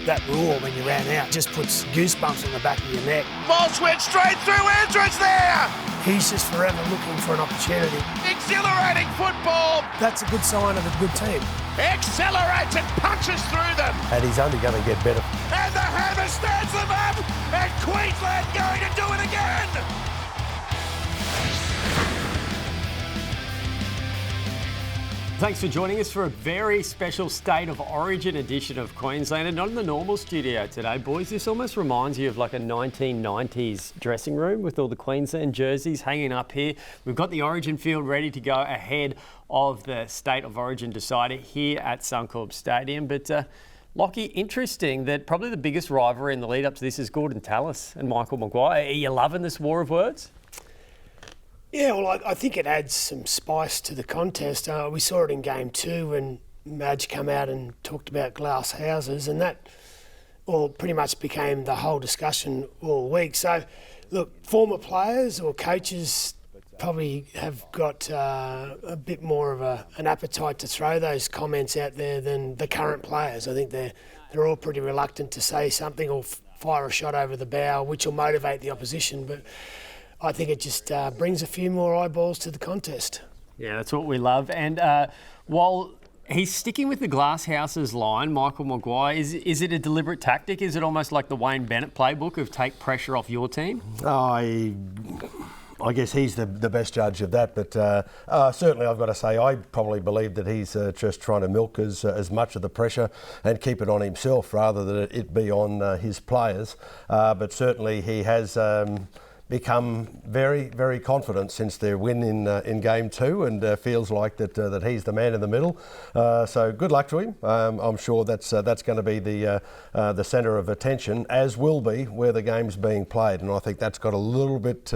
that roar when you ran out just puts goosebumps on the back of your neck. Moss went straight through, Andrews there! He's just forever looking for an opportunity. Exhilarating football! That's a good sign of a good team. Accelerates and punches through them! And he's only going to get better. And the hammer stands them up! And Queensland going to do it again! Thanks for joining us for a very special State of Origin edition of Queensland, and not in the normal studio today, boys. This almost reminds you of like a 1990s dressing room with all the Queensland jerseys hanging up here. We've got the Origin field ready to go ahead of the State of Origin decider here at Suncorp Stadium. But Lockie, interesting that probably the biggest rivalry in the lead up to this is Gordon Tallis and Michael Maguire. Are you loving this war of words? Yeah, well, I think it adds some spice to the contest. We saw it in Game 2 when Madge came out and talked about glass houses, and that all pretty much became the whole discussion all week. So, look, former players or coaches probably have got a bit more of an appetite to throw those comments out there than the current players. I think they're all pretty reluctant to say something or fire a shot over the bow, which will motivate the opposition. But I think it just brings a few more eyeballs to the contest. Yeah, that's what we love. And while he's sticking with the glass houses line, Michael Maguire, is it a deliberate tactic? Is it almost like the Wayne Bennett playbook of take pressure off your team? I guess he's the best judge of that, but certainly I've got to say I probably believe that he's just trying to milk as much of the pressure and keep it on himself rather than it be on his players. But certainly he has become very, very confident since their win in Game 2, and feels like that he's the man in the middle. So good luck to him. I'm sure that's going to be the centre of attention, as will be where the game's being played. And I think that's got a little bit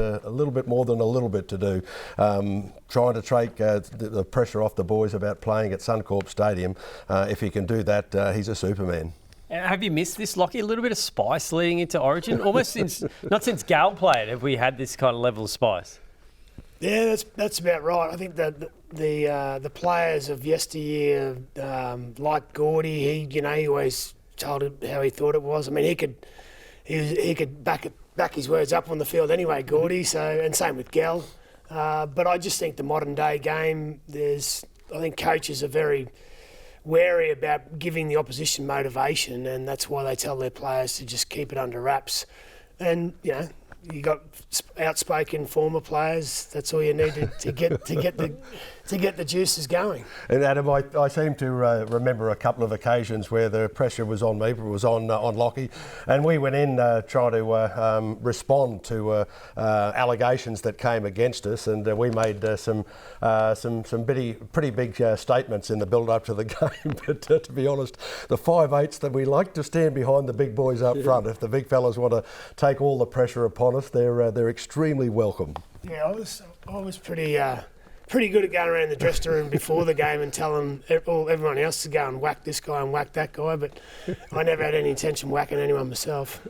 more than a little bit to do. Trying to take the pressure off the boys about playing at Suncorp Stadium. If he can do that, he's a superman. Have you missed this, Lockie? A little bit of spice leading into Origin? Almost not since Gal played have we had this kind of level of spice. Yeah, that's about right. I think that the players of yesteryear, like Gordy, he always told it how he thought it was. I mean, he could back his words up on the field anyway, Gordy. So, and same with Gal. But I just think the modern day game, I think coaches are very wary about giving the opposition motivation, and that's why they tell their players to just keep it under wraps. And you got outspoken former players. That's all you need to get the juices going. And Adam, I seem to remember a couple of occasions where the pressure was on me, but it was on Lockie, and we went in trying to respond to allegations that came against us, and we made some pretty big statements in the build-up to the game. But to be honest, the 5'8" that we like to stand behind the big boys up front. If the big fellas want to take all the pressure upon us, they're extremely welcome. Yeah, I was pretty good at going around the dressing room before the game and telling everyone else to go and whack this guy and whack that guy, but I never had any intention of whacking anyone myself.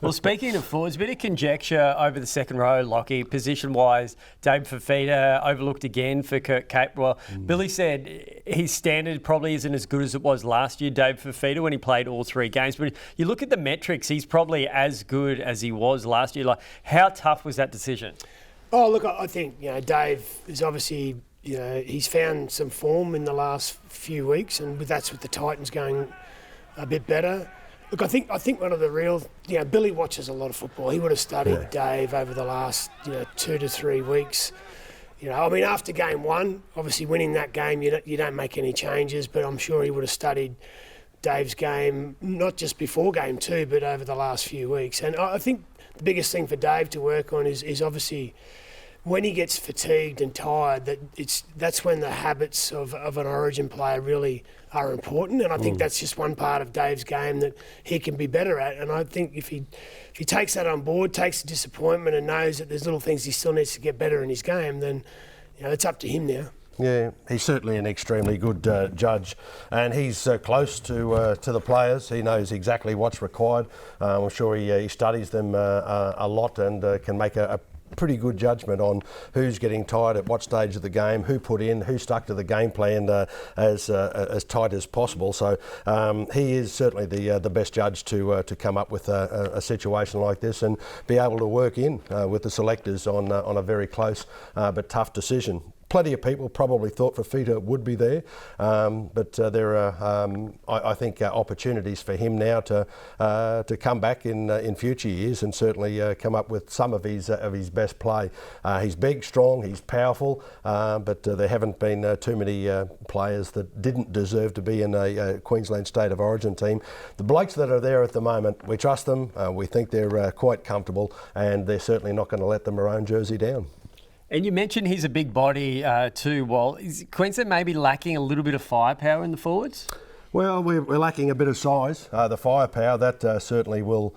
Well, speaking of forwards, a bit of conjecture over the second row, Lockie, position-wise. Dave Fifita overlooked again for Kurt Cape. Well, Billy said his standard probably isn't as good as it was last year, Dave Fifita, when he played all 3 games. But you look at the metrics, he's probably as good as he was last year. Like, how tough was that decision? Oh, look, I think, Dave is obviously, he's found some form in the last few weeks, and that's with the Titans going a bit better. Look, I think one of the real, Billy watches a lot of football. He would have studied Dave over the last, 2 to 3 weeks. After Game 1, obviously winning that game, you don't make any changes, but I'm sure he would have studied Dave's game, not just before Game 2, but over the last few weeks. And I think the biggest thing for Dave to work on is obviously when he gets fatigued and tired, that's when the habits of an Origin player really are important. And I think that's just one part of Dave's game that he can be better at. And I think if he takes that on board, takes the disappointment and knows that there's little things he still needs to get better in his game, then it's up to him now. Yeah, he's certainly an extremely good judge, and he's close to the players. He knows exactly what's required. I'm sure he studies them a lot and can make a pretty good judgment on who's getting tired at what stage of the game, who put in, who stuck to the game plan as tight as possible. So he is certainly the best judge to come up with a situation like this and be able to work in with the selectors on a very close but tough decision. Plenty of people probably thought Fifita would be there, but there are, I think, opportunities for him now to come back in future years and certainly come up with some of his best play. He's big, strong, he's powerful, but there haven't been too many players that didn't deserve to be in a Queensland State of Origin team. The blokes that are there at the moment, we trust them, we think they're quite comfortable, and they're certainly not going to let the maroon jersey down. And you mentioned he's a big body too. Well, is Queensland maybe lacking a little bit of firepower in the forwards? Well, we're lacking a bit of size. The firepower, that certainly will...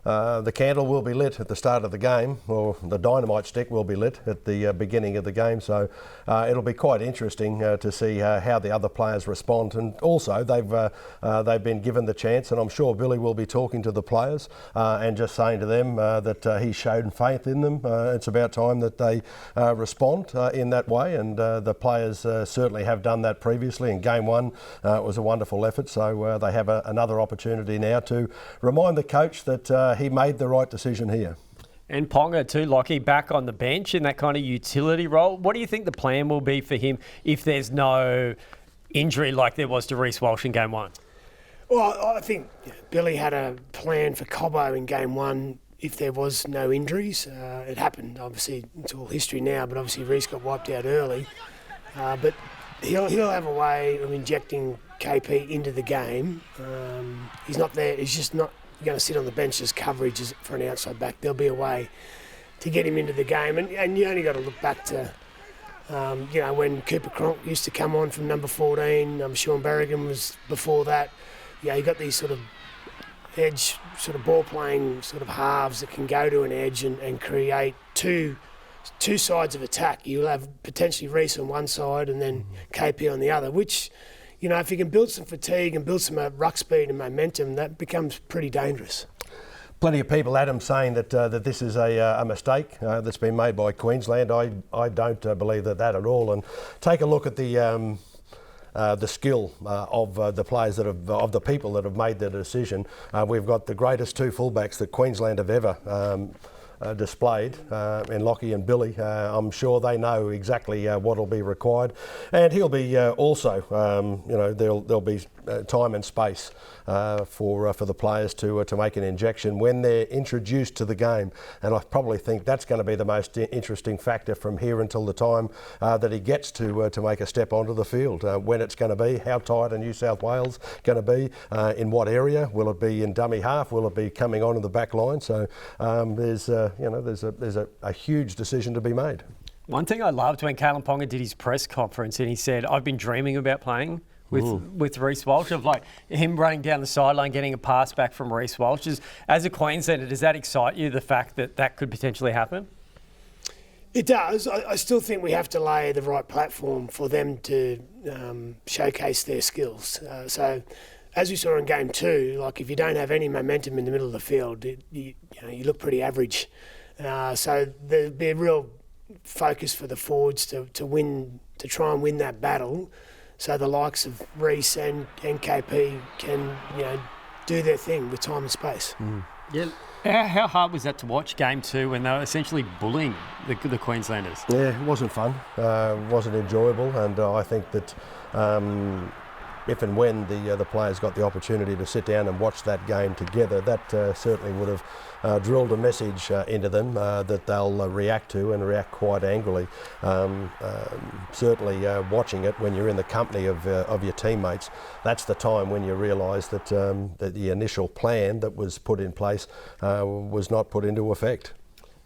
the candle will be lit at the start of the game, or the dynamite stick will be lit at the beginning of the game. So it'll be quite interesting to see how the other players respond. And also, they've been given the chance, and I'm sure Billy will be talking to the players and just saying to them that he's shown faith in them. It's about time that they respond in that way, and the players certainly have done that previously. In Game 1, it was a wonderful effort, so they have another opportunity now to remind the coach that he made the right decision here. And Ponga too, Lockie, back on the bench in that kind of utility role. What do you think the plan will be for him if there's no injury like there was to Reece Walsh in Game 1? Well, I think Billy had a plan for Cobbo in Game 1 if there was no injuries. It happened, obviously, it's all history now, but obviously Reece got wiped out early. But he'll have a way of injecting KP into the game. He's not there, he's just not going to sit on the bench as coverage for an outside back. There'll be a way to get him into the game, and you only got to look back to when Cooper Cronk used to come on from number 14. Sean Berrigan was before that. Yeah, you got these sort of edge, sort of ball playing sort of halves that can go to an edge and create two sides of attack. You'll have potentially Reece on one side and then KP on the other, which, if you can build some fatigue and build some ruck speed and momentum, that becomes pretty dangerous. Plenty of people, Adam, saying that this is a mistake that's been made by Queensland. I don't believe that at all. And take a look at the skill of the players of the people that have made the decision. We've got the greatest two fullbacks that Queensland have ever displayed in Lockie and Billy. I'm sure they know exactly what will be required, and he'll be also. There'll be time and space for the players to make an injection when they're introduced to the game, and I probably think that's going to be the most interesting factor from here until the time that he gets to make a step onto the field. When it's going to be, how tight are New South Wales going to be, in what area? Will it be in dummy half? Will it be coming on in the back line? So there's a huge decision to be made. One thing I loved when Kalyn Ponga did his press conference and he said, "I've been dreaming about playing with Reece Walsh," of like him running down the sideline, getting a pass back from Reece Walsh. As a Queenslander, does that excite you, the fact that that could potentially happen? It does. I still think we have to lay the right platform for them to showcase their skills. So, as we saw in Game 2, like if you don't have any momentum in the middle of the field, you look pretty average. So there'll be a real focus for the forwards to try and win that battle. So the likes of Reece and KP can do their thing with time and space. Yeah. How hard was that to watch Game 2 when they were essentially bullying the Queenslanders? Yeah, it wasn't fun. It wasn't enjoyable, and I think that if and when the players got the opportunity to sit down and watch that game together, that certainly would have drilled a message into them that they'll react to and react quite angrily. Certainly watching it when you're in the company of your teammates, that's the time when you realise that the initial plan that was put in place was not put into effect.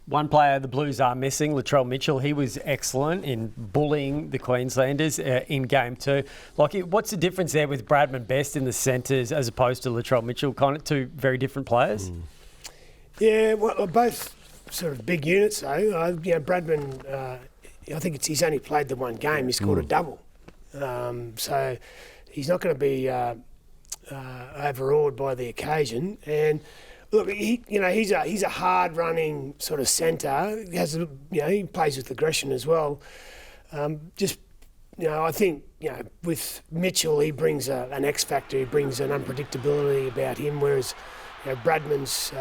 One player the Blues are missing, Latrell Mitchell. He was excellent in bullying the Queenslanders in Game 2. Like, what's the difference there with Bradman Best in the centres as opposed to Latrell Mitchell? Kind of two very different players. Yeah, well, both sort of big units though. Bradman, I think he's only played the one game. He scored a double, so he's not going to be overawed by the occasion. And Look, he's a hard running sort of centre. He plays with aggression as well. I think with Mitchell, he brings an X factor. He brings an unpredictability about him. Whereas Bradman's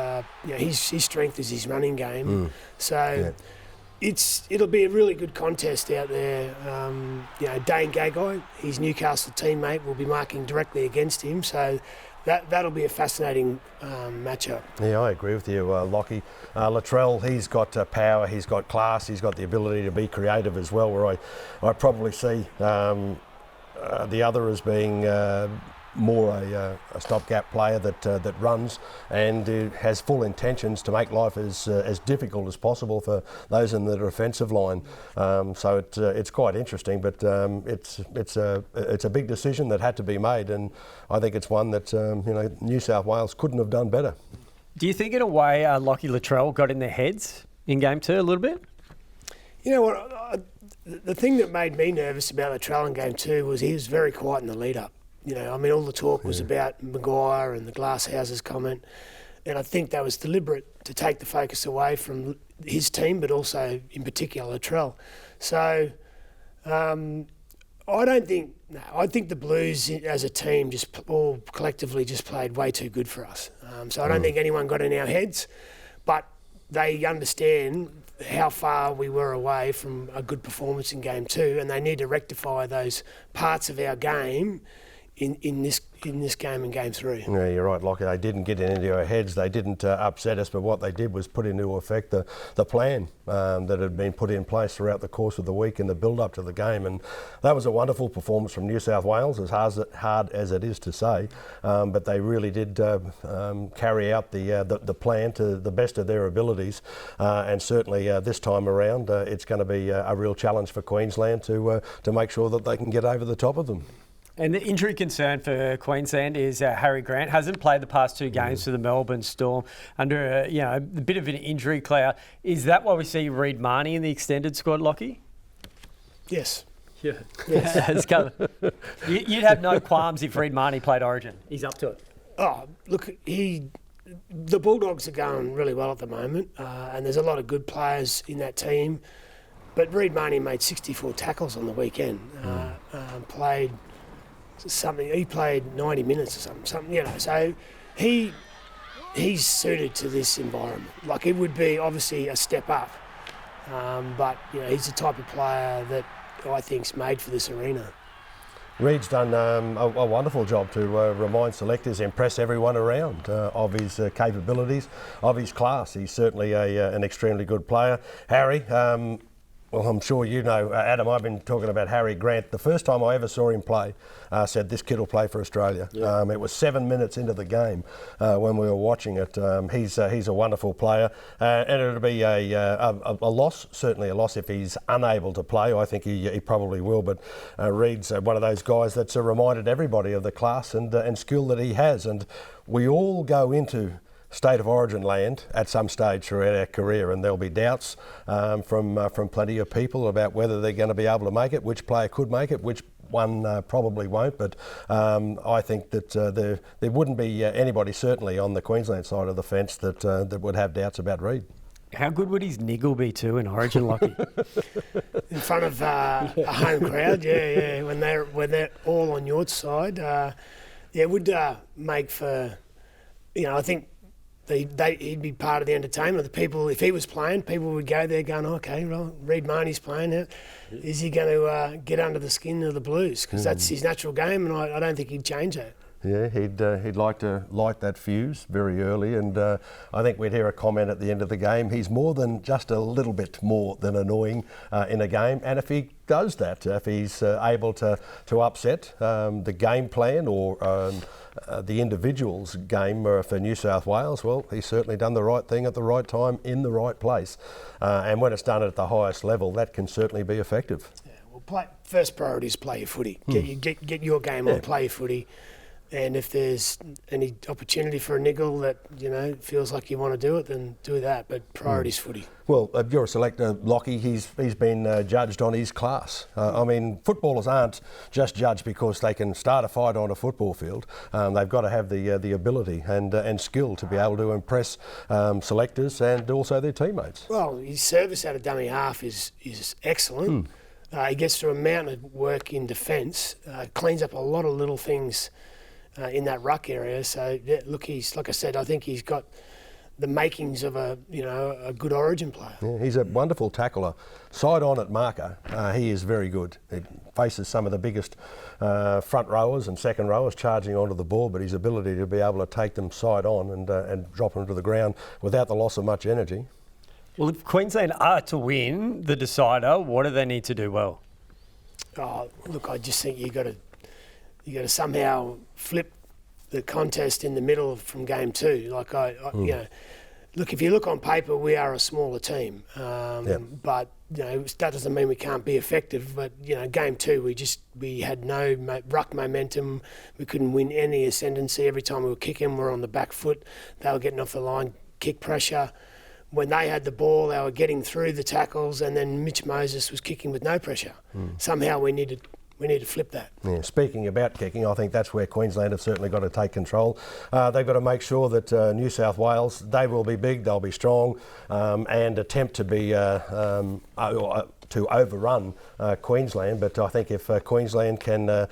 his strength is his running game. It'll be a really good contest out there. Dane Gagai, his Newcastle teammate, will be marking directly against him. So that'll be a fascinating matchup. Yeah, I agree with you, Lockie. Latrell, he's got power, he's got class, he's got the ability to be creative as well, where I probably see the other as being more a stopgap player that runs and has full intentions to make life as difficult as possible for those in the defensive line. So it's quite interesting, but it's a big decision that had to be made, and I think it's one that New South Wales couldn't have done better. Do you think in a way Lockie Latrell got in their heads in Game 2 a little bit? You know what? The thing that made me nervous about Latrell in Game 2 was he was very quiet in the lead-up. All the talk was about Maguire and the glass houses comment, and I think that was deliberate to take the focus away from his team, but also in particular Latrell. So I think the Blues as a team just all collectively just played way too good for us. So I don't think anyone got in our heads, but they understand how far we were away from a good performance in Game 2, and they need to rectify those parts of our game in this game in Game 3. Yeah, you're right, Lockie. They didn't get into our heads. They didn't upset us, but what they did was put into effect the plan that had been put in place throughout the course of the week in the build-up to the game, and that was a wonderful performance from New South Wales, as hard as it is to say, but they really did carry out the plan to the best of their abilities, and certainly this time around it's going to be a real challenge for Queensland to make sure that they can get over the top of them. And the injury concern for Queensland is Harry Grant hasn't played the past 2 games for the Melbourne Storm under a bit of an injury cloud. Is that why we see Reid Marnie in the extended squad, Lockie? Yes. Yeah. Yes. You'd have no qualms if Reid Marnie played Origin. He's up to it. Oh, look, the Bulldogs are going really well at the moment, and there's a lot of good players in that team. But Reid Marnie made 64 tackles on the weekend. He played 90 minutes or something. So he's suited to this environment. Like, it would be obviously a step up, but he's the type of player that I think's made for this arena. Reid's done a wonderful job to remind selectors, impress everyone around of his capabilities, of his class. He's certainly an extremely good player. Harry, well, I'm sure you know, Adam, I've been talking about Harry Grant. The first time I ever saw him play, said this kid will play for Australia. Yeah. It was 7 minutes into the game when we were watching it. He's a wonderful player, and it'll be a loss, certainly a loss if he's unable to play. I think he probably will, but Reid's one of those guys that's reminded everybody of the class and skill that he has, and we all go into State of Origin land at some stage throughout our career, and there'll be doubts from plenty of people about whether they're going to be able to make it, which player could make it, which one probably won't, but I think that there wouldn't be anybody certainly on the Queensland side of the fence that would have doubts about Reid. How good would his niggle be too in Origin, Lockie? In front of a home crowd, yeah, when they're all on your side, it would make for, I think he'd be part of the entertainment. The people, if he was playing, people would go there going, okay, well, Reid Marnie's playing. Is he going to get under the skin of the Blues? Because that's his natural game, and I don't think he'd change that. Yeah, he'd like to light that fuse very early, and I think we'd hear a comment at the end of the game. He's more than just a little bit more than annoying in a game, and if he does that, if he's able to upset the game plan or the individual's game for New South Wales, well, he's certainly done the right thing at the right time in the right place, and when it's done at the highest level, that can certainly be effective. Yeah, well, first priority is play your footy. Get your game on, play your footy. And if there's any opportunity for a niggle that, feels like you want to do it, then do that. But priority's footy. Well, you're a selector, Lockie. He's been judged on his class. Footballers aren't just judged because they can start a fight on a football field. They've got to have the ability and skill to be able to impress selectors and also their teammates. Well, his service out of dummy half is excellent. He gets through a mountain of work in defence, cleans up a lot of little things in that ruck area. So, look, like I said, I think he's got the makings of a good Origin player. Yeah, he's a wonderful tackler. Side on at marker, he is very good. He faces some of the biggest front rowers and second rowers charging onto the ball, but his ability to be able to take them side on and drop them to the ground without the loss of much energy. Well, if Queensland are to win the decider, what do they need to do well? Oh, look, I just think you got to somehow flip the contest in the middle from game 2. Look, if you look on paper, we are a smaller team, but that doesn't mean we can't be effective. But game 2, we had no ruck momentum. We couldn't win any ascendancy. Every time we were kicking, we were on the back foot. They were getting off the line, kick pressure. When they had the ball, they were getting through the tackles, and then Mitch Moses was kicking with no pressure. Somehow we need to flip that. Yeah, speaking about kicking, I think that's where Queensland have certainly got to take control. They've got to make sure that New South Wales, they will be big, they'll be strong, and attempt to be to overrun Queensland. But I think if Queensland can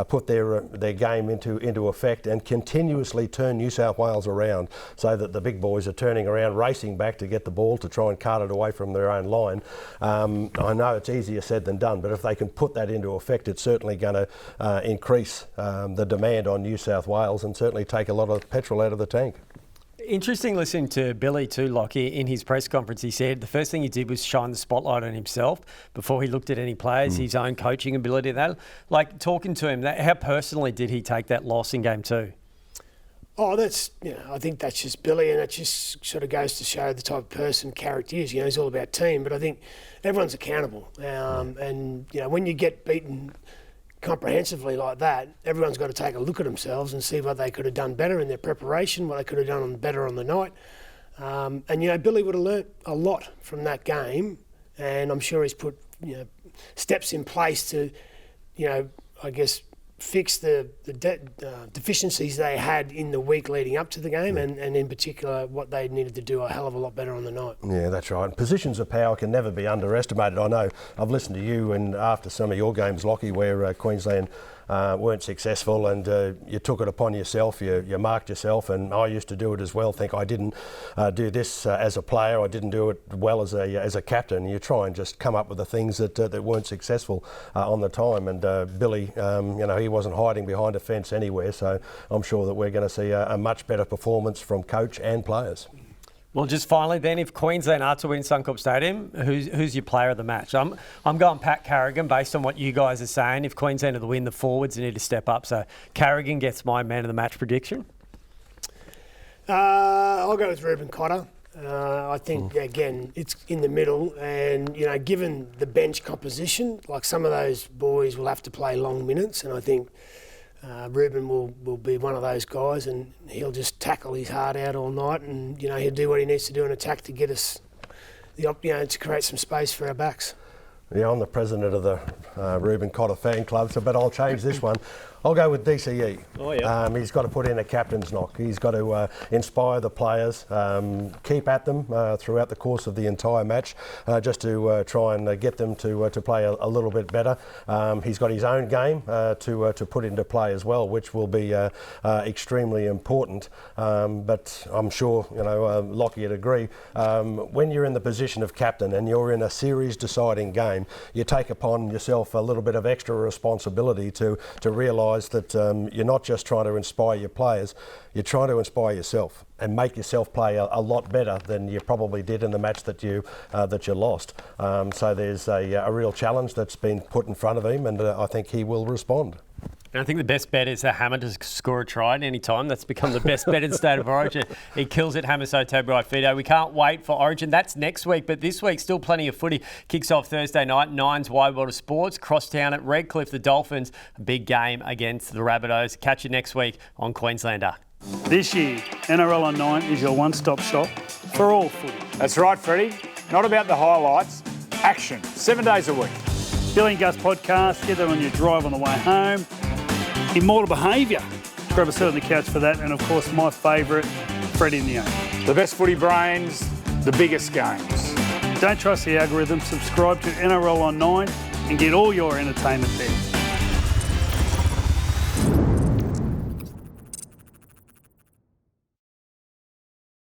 put their game into effect and continuously turn New South Wales around, so that the big boys are turning around, racing back to get the ball to try and cart it away from their own line. I know it's easier said than done, but if they can put that into effect, it's certainly going to increase the demand on New South Wales and certainly take a lot of petrol out of the tank. Interesting listening to Billy too, Lockie. In his press conference, he said the first thing he did was shine the spotlight on himself before he looked at any players, his own coaching ability. That, like, talking to him, how personally did he take that loss in game 2? Oh, I think that's just Billy, and that just sort of goes to show the type of person, character he is. He's all about team, but I think everyone's accountable. And when you get beaten comprehensively like that, everyone's got to take a look at themselves and see what they could have done better in their preparation, what they could have done better on the night. And Billy would have learnt a lot from that game, and I'm sure he's put steps in place to, I guess, fix the deficiencies they had in the week leading up to the game, and in particular what they needed to do a hell of a lot better on the night. Yeah, that's right. Positions of power can never be underestimated. I know I've listened to you, and after some of your games, Lockie, where Queensland weren't successful, and you took it upon yourself, you marked yourself, and I used to do it as well, think I didn't do this as a player, I didn't do it well as a captain. You try and just come up with the things that weren't successful on the time, and Billy, he wasn't hiding behind a fence anywhere, so I'm sure that we're going to see a much better performance from coach and players. Well, just finally then, if Queensland are to win Suncorp Stadium, who's your player of the match? I'm going Pat Carrigan based on what you guys are saying. If Queensland are to win, the forwards need to step up. So Carrigan gets my man of the match prediction. I'll go with Reuben Cotter. I think, again, it's in the middle, and, given the bench composition, like some of those boys will have to play long minutes, and I think Reuben will be one of those guys, and he'll just tackle his heart out all night, and he'll do what he needs to do in attack to get us to create some space for our backs. Yeah, I'm the president of the Reuben Cotter fan club, but I'll change this one. I'll go with DCE. Oh, yeah. He's got to put in a captain's knock. He's got to inspire the players, keep at them throughout the course of the entire match, just to try and get them to play a little bit better. He's got his own game to put into play as well, which will be extremely important. But I'm sure Lockie would agree. When you're in the position of captain and you're in a series-deciding game, you take upon yourself a little bit of extra responsibility to realise that you're not just trying to inspire your players, you're trying to inspire yourself and make yourself play a lot better than you probably did in the match that you lost. So there's a real challenge that's been put in front of him, and I think he will respond. And I think the best bet is that Hammer to score a try at any time. That's become the best bet in State of Origin. He kills it, Hammer Soto Fifita. We can't wait for Origin. That's next week, but this week still plenty of footy. Kicks off Thursday night, 9's Wide World of Sports, Crosstown at Redcliffe, the Dolphins. A big game against the Rabbitohs. Catch you next week on Queenslander. This year, NRL on 9 is your one-stop shop for all footy. That's right, Freddie. Not about the highlights, action, 7 days a week. Billy and Gus podcast, get that on your drive on the way home. Immortal Behaviour, grab a seat on the couch for that. And of course, my favourite, Freddie in the Eight. The best footy brains, the biggest games. Don't trust the algorithm, subscribe to NRL on 9 and get all your entertainment there.